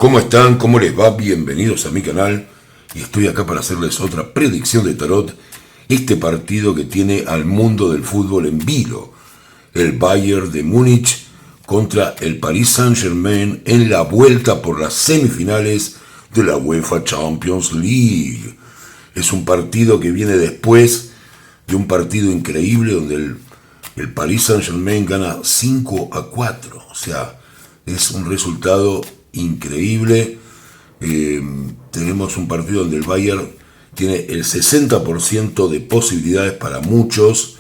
¿Cómo están? ¿Cómo les va? Bienvenidos a mi canal. Y estoy acá para hacerles otra predicción de tarot. Este partido que tiene al mundo del fútbol en vilo. El Bayern de Múnich contra el Paris Saint-Germain en la vuelta por las semifinales de la UEFA Champions League. Es un partido que viene después de un partido increíble donde el Paris Saint-Germain gana 5-4. O sea, es un resultado increíble. Tenemos un partido donde el Bayern tiene el 60% de posibilidades para muchos,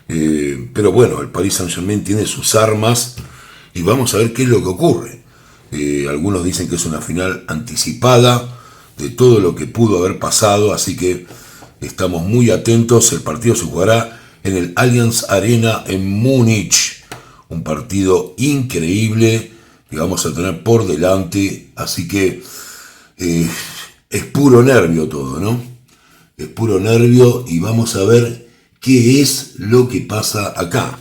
pero bueno, el Paris Saint-Germain tiene sus armas y vamos a ver qué es lo que ocurre. Algunos dicen que es una final anticipada de todo lo que pudo haber pasado, así que estamos muy atentos. El partido se jugará en el Allianz Arena en Múnich, un partido increíble que vamos a tener por delante, así que es puro nervio todo, ¿no? Es puro nervio y vamos a ver qué es lo que pasa acá,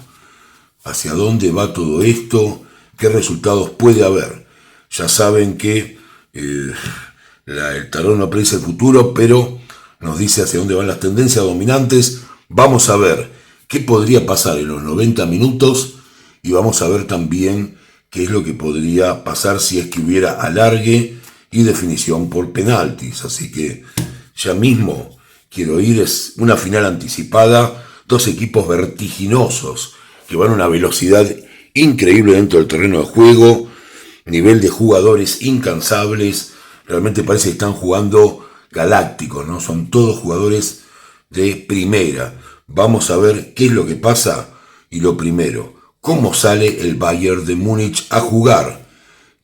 hacia dónde va todo esto, qué resultados puede haber. Ya saben que el tarot no predice el futuro, pero nos dice hacia dónde van las tendencias dominantes. Vamos a ver qué podría pasar en los 90 minutos y vamos a ver también qué es lo que podría pasar si es que hubiera alargue y definición por penaltis. Así que ya mismo quiero ir. Es una final anticipada, dos equipos vertiginosos que van a una velocidad increíble dentro del terreno de juego, nivel de jugadores incansables. Realmente parece que están jugando galácticos, ¿no? Son todos jugadores de primera. Vamos a ver qué es lo que pasa y lo primero, cómo sale el Bayern de Múnich a jugar.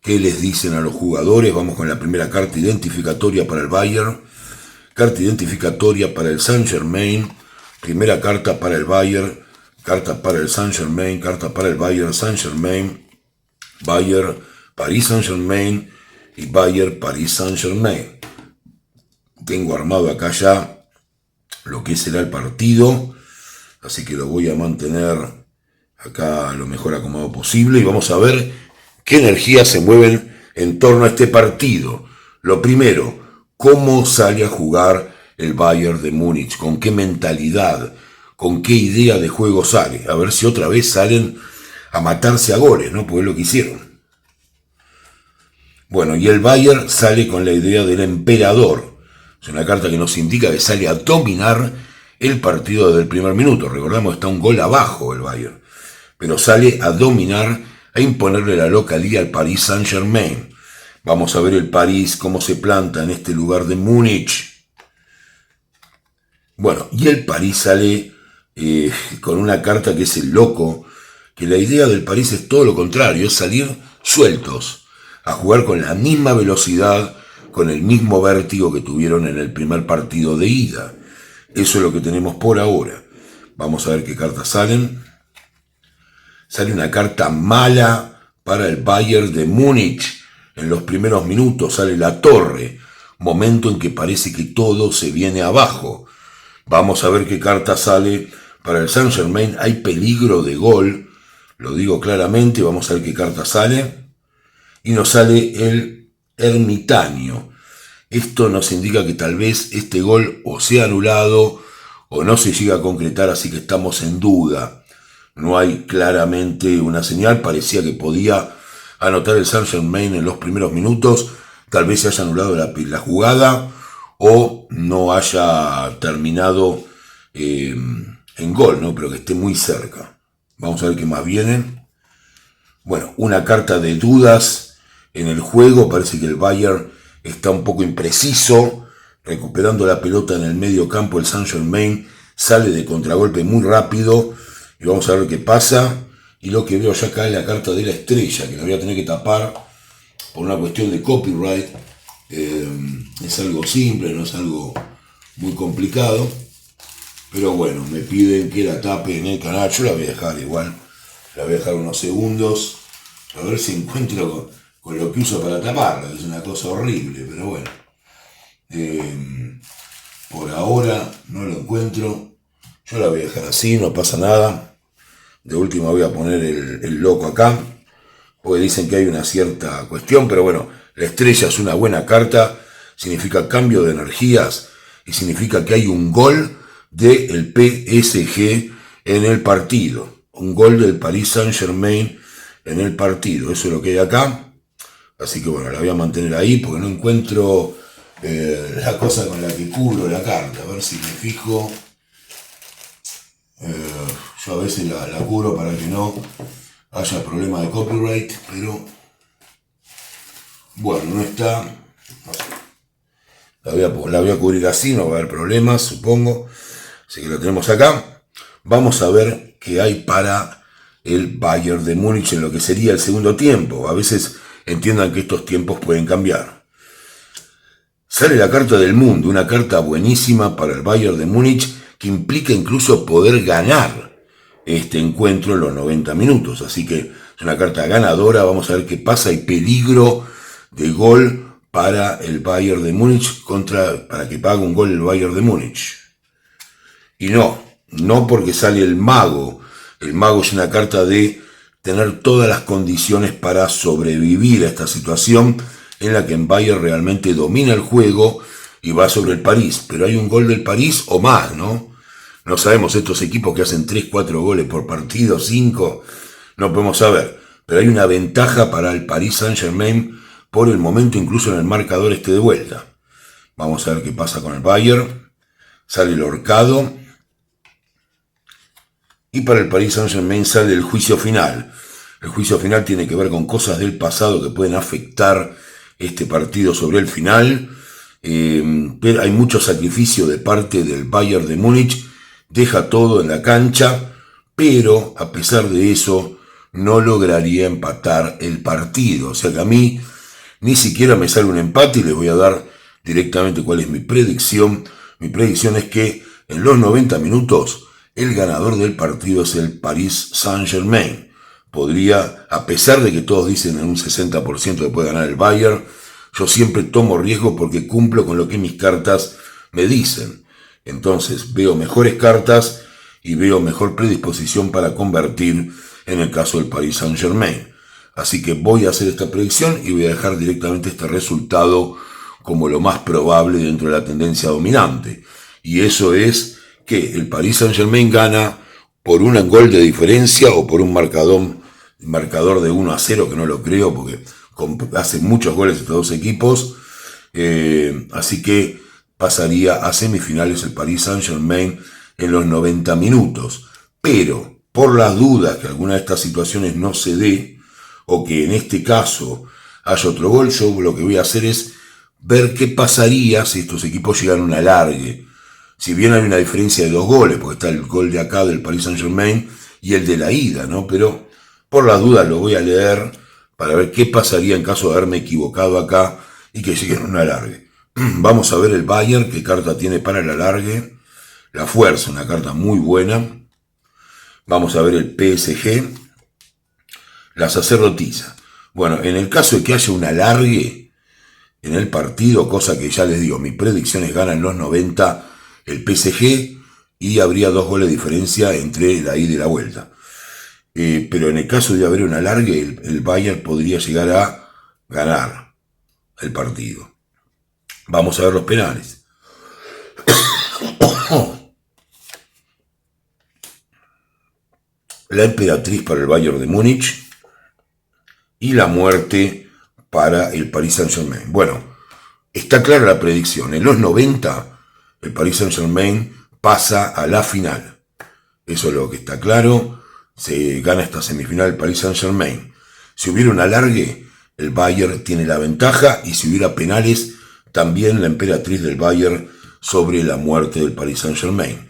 ¿Qué les dicen a los jugadores? Vamos con la primera carta identificatoria para el Bayern, carta identificatoria para el Saint-Germain, primera carta para el Bayern, carta para el Saint-Germain, carta para el Bayern, Saint-Germain, Bayern, Paris Saint-Germain y Bayern, Paris Saint-Germain. Tengo armado acá ya lo que será el partido, así que lo voy a mantener acá lo mejor acomodado posible y vamos a ver qué energías se mueven en torno a este partido. Lo primero, cómo sale a jugar el Bayern de Múnich, con qué mentalidad, con qué idea de juego sale. A ver si otra vez salen a matarse a goles, ¿no? Porque es lo que hicieron. Bueno, y el Bayern sale con la idea del emperador. Es una carta que nos indica que sale a dominar el partido desde el primer minuto. Recordamos, está un gol abajo el Bayern, pero sale a dominar, a imponerle la localía al Paris Saint-Germain. Vamos a ver el París cómo se planta en este lugar de Múnich. Bueno, y el París sale con una carta que es el loco, que la idea del París es todo lo contrario, es salir sueltos, a jugar con la misma velocidad, con el mismo vértigo que tuvieron en el primer partido de ida. Eso es lo que tenemos por ahora. Vamos a ver qué cartas salen. Sale una carta mala para el Bayern de Múnich. En los primeros minutos sale la torre, momento en que parece que todo se viene abajo. Vamos a ver qué carta sale para el Saint-Germain. Hay peligro de gol, lo digo claramente. Vamos a ver qué carta sale. Y nos sale el ermitaño. Esto nos indica que tal vez este gol o sea anulado o no se llega a concretar, así que estamos en duda. No hay claramente una señal. Parecía que podía anotar el Saint-Germain en los primeros minutos. Tal vez se haya anulado la jugada o no haya terminado en gol, ¿no? Pero que esté muy cerca. Vamos a ver qué más viene. Bueno, una carta de dudas en el juego. Parece que el Bayern está un poco impreciso, recuperando la pelota en el medio campo. El Saint-Germain sale de contragolpe muy rápido. Y vamos a ver qué pasa. Y lo que veo ya acá es la carta de la estrella, que la voy a tener que tapar por una cuestión de copyright. Es algo simple, no es algo muy complicado. Pero bueno, me piden que la tape en el canal. Yo la voy a dejar igual. La voy a dejar unos segundos. A ver si encuentro con lo que uso para taparla. Es una cosa horrible, pero bueno. Por ahora no lo encuentro. Yo la voy a dejar así, no pasa nada. De última voy a poner el loco acá, porque dicen que hay una cierta cuestión, pero bueno, La estrella es una buena carta, significa cambio de energías y significa que hay un gol del PSG en el partido. Un gol del Paris Saint-Germain en el partido. Eso es lo que hay acá. Así que bueno, la voy a mantener ahí porque no encuentro la cosa con la que cubro la carta. A ver si me fijo. Yo a veces la cubro para que no haya problema de copyright, pero bueno, no está. No sé. La voy a cubrir así, no va a haber problemas, supongo. Así que la tenemos acá. Vamos a ver qué hay para el Bayern de Múnich en lo que sería el segundo tiempo. A veces entiendan que estos tiempos pueden cambiar. Sale la carta del mundo, una carta buenísima para el Bayern de Múnich que implica incluso poder ganar este encuentro en los 90 minutos. Así que es una carta ganadora. Vamos a ver qué pasa. Hay peligro de gol para el Bayern de Múnich para que pague un gol el Bayern de Múnich. Y no porque sale el mago. El mago es una carta de tener todas las condiciones para sobrevivir a esta situación en la que en Bayern realmente domina el juego y va sobre el París. Pero hay un gol del París o más, ¿no? No sabemos, estos equipos que hacen 3, 4 goles por partido, 5, no podemos saber. Pero hay una ventaja para el Paris Saint-Germain por el momento, incluso en el marcador de vuelta. Vamos a ver qué pasa con el Bayern. Sale el horcado. Y para el Paris Saint-Germain sale el juicio final. El juicio final tiene que ver con cosas del pasado que pueden afectar este partido sobre el final. Pero hay mucho sacrificio de parte del Bayern de Múnich. Deja todo en la cancha, pero a pesar de eso no lograría empatar el partido. O sea que a mí ni siquiera me sale un empate y les voy a dar directamente cuál es mi predicción. Mi predicción es que en los 90 minutos el ganador del partido es el Paris Saint-Germain. Podría, a pesar de que todos dicen en un 60% que puede ganar el Bayern, yo siempre tomo riesgo porque cumplo con lo que mis cartas me dicen. Entonces veo mejores cartas y veo mejor predisposición para convertir en el caso del Paris Saint-Germain. Así que voy a hacer esta predicción y voy a dejar directamente este resultado como lo más probable dentro de la tendencia dominante. Y eso es que el Paris Saint-Germain gana por un gol de diferencia o por un marcador de 1-0, que no lo creo porque hacen muchos goles estos dos equipos. Así que pasaría a semifinales el Paris Saint-Germain en los 90 minutos. Pero, por las dudas que alguna de estas situaciones no se dé, o que en este caso haya otro gol, yo lo que voy a hacer es ver qué pasaría si estos equipos llegan a un alargue. Si bien hay una diferencia de 2 goles, porque está el gol de acá del Paris Saint-Germain y el de la ida, ¿no? Pero por las dudas lo voy a leer para ver qué pasaría en caso de haberme equivocado acá y que lleguen a un alargue. Vamos a ver el Bayern, qué carta tiene para el alargue. La fuerza, una carta muy buena. Vamos a ver el PSG. La sacerdotisa. Bueno, en el caso de que haya un alargue en el partido, cosa que ya les digo, mis predicciones ganan los 90 el PSG y habría 2 goles de diferencia entre la ida y la vuelta. Pero en el caso de haber un alargue, el Bayern podría llegar a ganar el partido. Vamos a ver los penales. La emperatriz para el Bayern de Múnich y la muerte para el Paris Saint-Germain. Bueno, está clara la predicción. En los 90, el Paris Saint-Germain pasa a la final. Eso es lo que está claro. Se gana esta semifinal el Paris Saint-Germain. Si hubiera un alargue, el Bayern tiene la ventaja, y si hubiera penales, también la emperatriz del Bayern sobre la muerte del Paris Saint-Germain.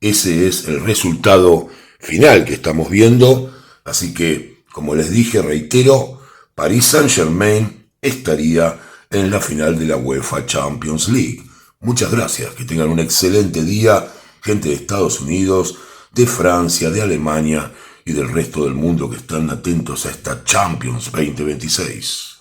Ese es el resultado final que estamos viendo. Así que, como les dije, reitero, Paris Saint-Germain estaría en la final de la UEFA Champions League. Muchas gracias, que tengan un excelente día, gente de Estados Unidos, de Francia, de Alemania y del resto del mundo que están atentos a esta Champions 2026.